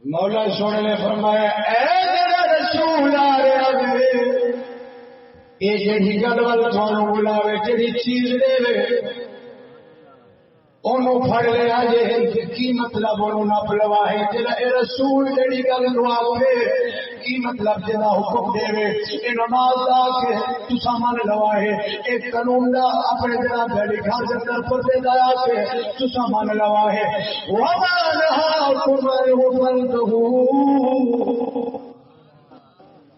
مولا سونے نے فرمایا اے میرا رسول آ رہا ہے یہ جڑی گل وال تھانوں بلاوے جڑی چیز دے انہوں پھڑ لیا جے کی مطلب انہوں نپ لوا ہے جڑا اے رسول جڑی گل لواوے کی مطلب جڑا حکم دے اے نماز دا کے تساں من لوا ہے اے قانون دا اپنے جناب دے گھر دے اندر پردے دا کے تساں من لوا ہے وما نهاكم عنه فانتهوا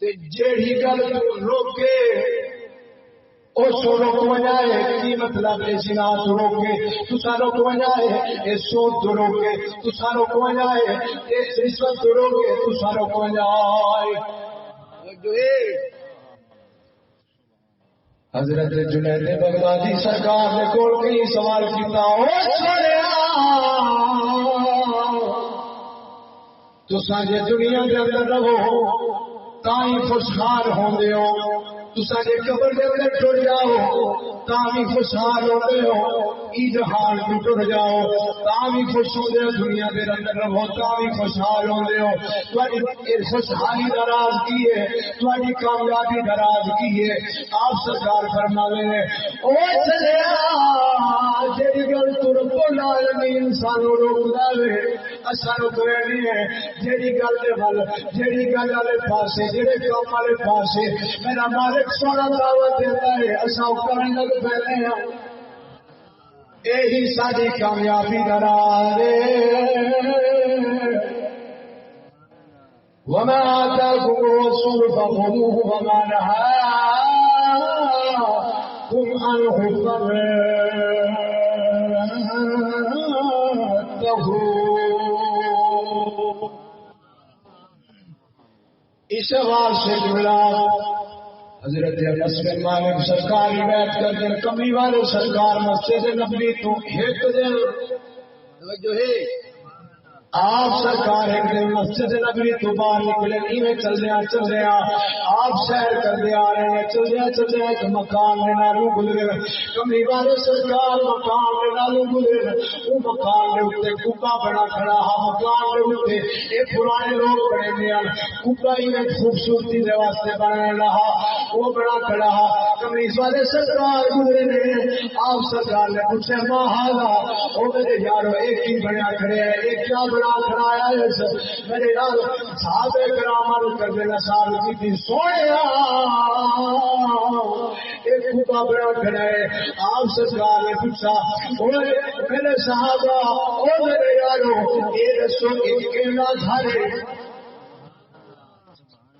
تے جڑی گل روکے اس روک وجائے کی مطلب ہے زنا تو روکے تسا روک وجائے اے سود تو روکے تسا روک وجائے اے رشوت تو روکے تسا روک وجائے حضرت جنید بغدادی سرکار نے کول کئی سوال کیتا او سنیا تسا جے دنیا دے اندر رہو تائیں خوشحال ہوندے ہو تسا جے قبر دے اندر ٹر جاؤ تاں بھی خوشحال ہوندے ہو ای جہان تو ٹر جاؤ تاں بھی خوش ہوندے ہو دنیا دے اندر رہو تاں بھی خوشحال ہوندے ہو تہاڈی خوشحالی دا راز کی ہے تہاڈی کامیابی دا راز کی ہے آپ سرکار فرماوے نے او چلیا جڑی گل تو رب العالمین سانو روکدا وے اساں نوں کوئی نہیں ہے جڑی گل دے ول جڑی گل والے پاسے جڑے کام والے پاسے میرا مالک سونا دعوت دیتا ہے اساں کرن لگ پیندے ہاں یہی ساری کامیابی کا راز ہے وما آتاكم الرسول فخذوه وما نهاكم عنه فانتهوا اس واسطے جملہ حضرت انس بن مالک سرکار روایت کرتے ہیں کملی والے سرکار مسجد نبوی تو ایک دن توجہ ہے آپ سرکار ایک دن مسجد نبوی تو باہر نکلے ایویں چل رہا آپ سیر کرتے آ رہے ہیں چل رہا ایک مکان کے نالوں گزرے کملی والے سرکار مکان کے نالوں گزرے وہ مکان کے اتنے کبا بڑا کھڑا ہا مکان کے اتنے یہ پرانے لوگ بڑے ہیں کبا ایویں خوبصورتی کے واسطے بنانے رہا وہ بڑا کھڑا ہا کملی والے سرکار گزرے نے آپ سرکار نے پوچھا ماں حالا وہ میرے یارو ایک ہی بنیا کھڑے ہے ایک کیا کھڑایا میرے نال صحابہ کرام کرنے نثار کی سونے ایک کبا بڑا کھڑا ہے آپ سرکار نے پوچھا میرے صحابہ او میرے یارو یہ دسو کہ کیڑا گھر ہے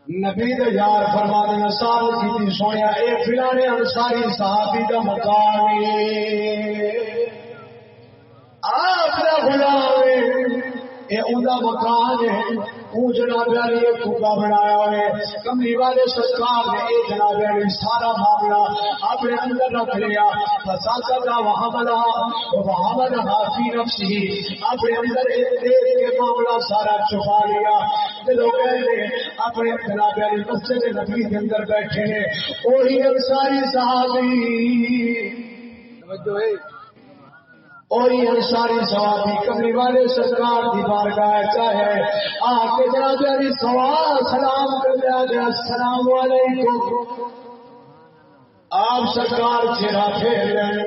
نبی دے یار فرمانے نثار کی سونے اے فلانے انصاری صحابی دا مکان ہے آپ دا غلام اے اوندا مکان ہے او جناب علی کبا بنایا ہے کملی والے سرکار نے اے جناب علی سارا معاملہ اپنے اندر رکھ لیا فساقا وحملها فی نفسه اپنے اندر دیکھ کے معاملہ سارا چھپا لیا لوگ اپنے جناب علی مسجد نبوی کے اندر بیٹھے ہیں وہی انصاری صحابی توجہ ہے وہی انصاری صحابی کملی والے سرکار کی بارگاہ چاہے آ کے جناب علی سلام کر دیا گیا السلام علیکم آپ سرکار چہرہ پھیر لیں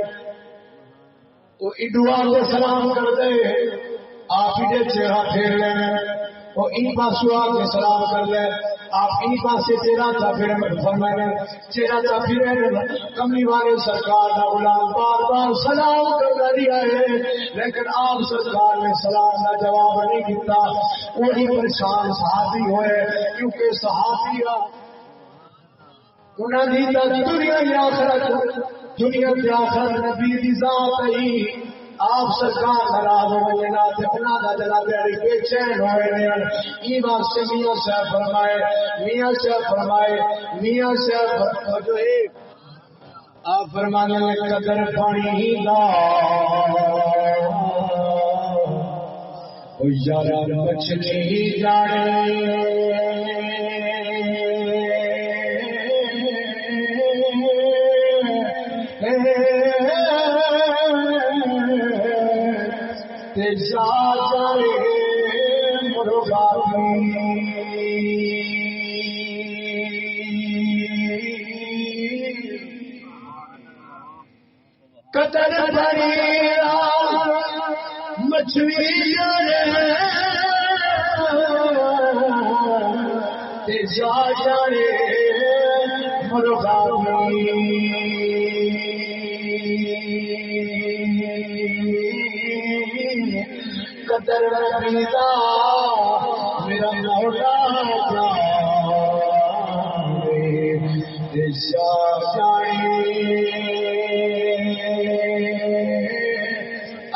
وہ اڈوا کے سلام کر دے آپ ہی چہرہ پھیر لیں وہ ان پاسو آ کے سلام کر لیں آپ ان پاسے چہرہ چا پھر فرمائے چہرہ چا پھر کملی والے سرکار کا غلام بار بار سلام کر دیا ہے لیکن آپ سرکار نے سلام کا جواب نہیں دیتا وہی پریشان صحابی ہوئے کیونکہ صحابی انہوں نے دنیا کی آخرت نبی دی ذات ہی آپ سرکار ناراض ہوئے نا اپنا دا جناب علی بے چین ہوئے ہیں یہ بات سے میاں صاحب فرمائے جو ہے آپ فرمانے میں قدر پانی ہی دا یارا مچھلی ہی جانے قطر بھریرا مچھلی جا جانے قدر بھریرا میرا مولا جا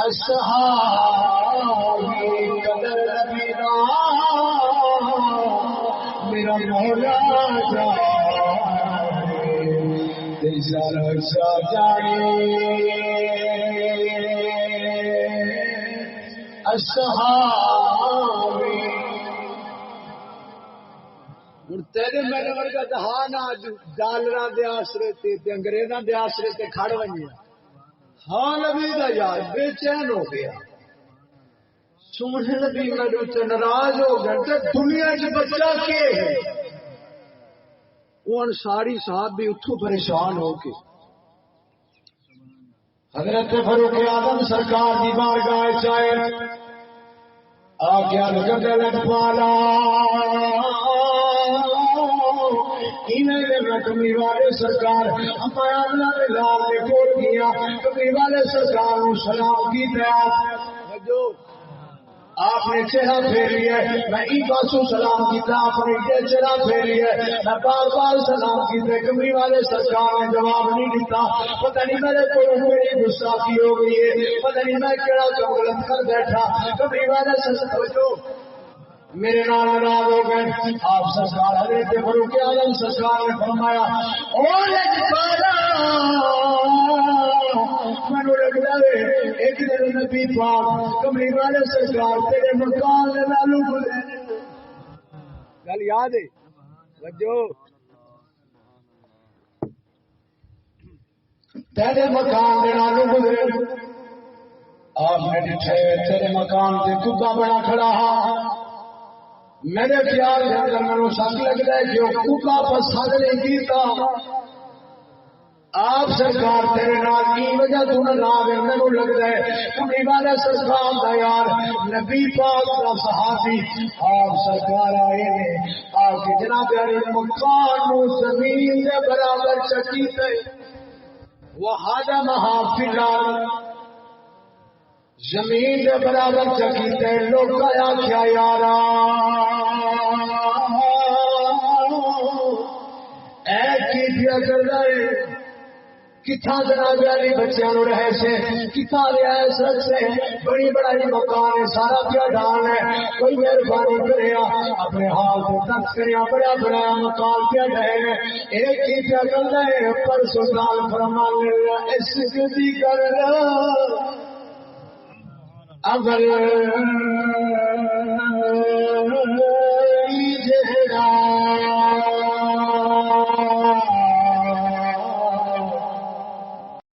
اصحابی قدر بھریرا میرا مولا جانے اصحابی تیرے میرے ورگا جہان آج ڈالراں دے آسرے تے انگریزاں دے آسرے تے کھڑ ونجیا ہاں نبی دا یار بے چین ہو گیا سونے نبی میرے تے ناراض ہو گئے تے دنیا چ بچہ کے ہے وہ انصاری صاحب بھی اتھوں پریشان ہو کے حضرت فاروق اعظم سرکار دی بارگاہ چائے آ گیا گدلت پالا کمی والے سرکار لال نے کول گیا کمی والے سرکار سلام کی آپ نے چہرہ پھیری ہے میں ای پاسو سلام کیتا آپ نے یہ چہرہ پھیری ہے میں بار بار سلام کیتے کمی والے سرکار نے جواب نہیں دیتا پتہ نہیں میرے کو میری گستاخی ہو گئی ہے پتہ نہیں میں کیڑا کام غلط کر بیٹھا کمی والے سرکار میرے نال ناراض ہو گئے آپ سرکار حضرت فاروق اعظم سرکار نے فرمایا او لجپالا مینوں لگدا ہے ایک دن نبی پاک کملی والے سرکار تیرے مکان دے نالو گزرے گل یاد ہے وجو تیرے مکان دے نالو گزرے آپ نے ڈٹھے تیرے مکان تے کتا بڑا کھڑا میرے خیال کے اندر میں سچ لگتا ہے جو کتا پسند نہیں کیتا آپ سرکار تیرے نال کی وجہ تو ناراض ہے مینوں لگتا ہے کملی والے سرکار دا یار نبی پاک دا صحابی آپ سرکار آئے نے آپ کے جناب علی مکان نو زمین دے برابر چکیتے وہ ہادمہا فی الارض زمین دے برابر چکیتے لوگ کیا یارا اے کی دیا کر رہے کتھا جناب علی بچیاں نو رہے سے کتھا رہائش رکھ سے بڑی بڑی مکان ہے سارا کیا ڈال ہے کوئی مہربانی کریا اپنے حال کو تک کریا بڑا بڑا مکان کیا ڈھے ایک ہی کیا کر رہے پر سلطان فرمان لے اس کی کر اگر